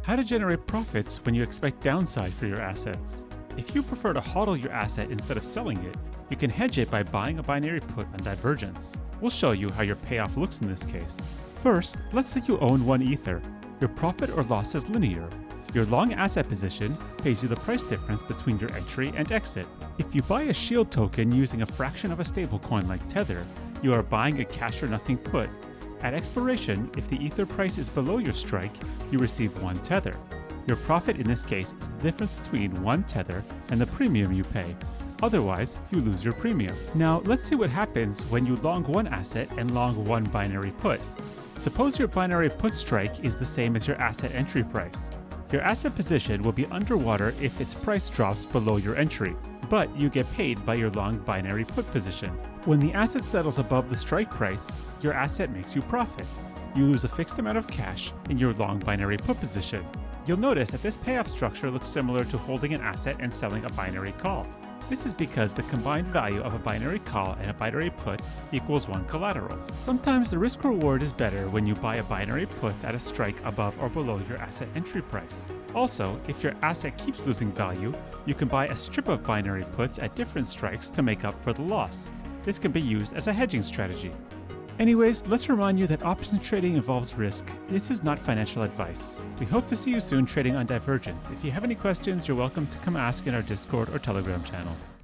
How to generate profits when you expect downside for your assets. If you prefer to hodl your asset instead of selling it, you can hedge it by buying a binary put on Divergence. We'll show you how your payoff looks in this case. First, let's say you own 1 Ether. Your profit or loss is linear. Your long asset position pays you the price difference between your entry and exit. If you buy a shield token using a fraction of a stablecoin like Tether, you are buying a cash or nothing put. At expiration, if the Ether price is below your strike, you receive 1 Tether. Your profit in this case is the difference between 1 Tether and the premium you pay. Otherwise, you lose your premium. Now, let's see what happens when you long 1 asset and long 1 binary put. Suppose your binary put strike is the same as your asset entry price. Your asset position will be underwater if its price drops below your entry, but you get paid by your long binary put position. When the asset settles above the strike price, your asset makes you profit. You lose a fixed amount of cash in your long binary put position. You'll notice that this payoff structure looks similar to holding an asset and selling a binary call. This is because the combined value of a binary call and a binary put equals 1 collateral. Sometimes the risk reward is better when you buy a binary put at a strike above or below your asset entry price. Also, if your asset keeps losing value, you can buy a strip of binary puts at different strikes to make up for the loss. This can be used as a hedging strategy. Anyways, let's remind you that options trading involves risk. This is not financial advice. We hope to see you soon trading on Divergence. If you have any questions, you're welcome to come ask in our Discord or Telegram channels.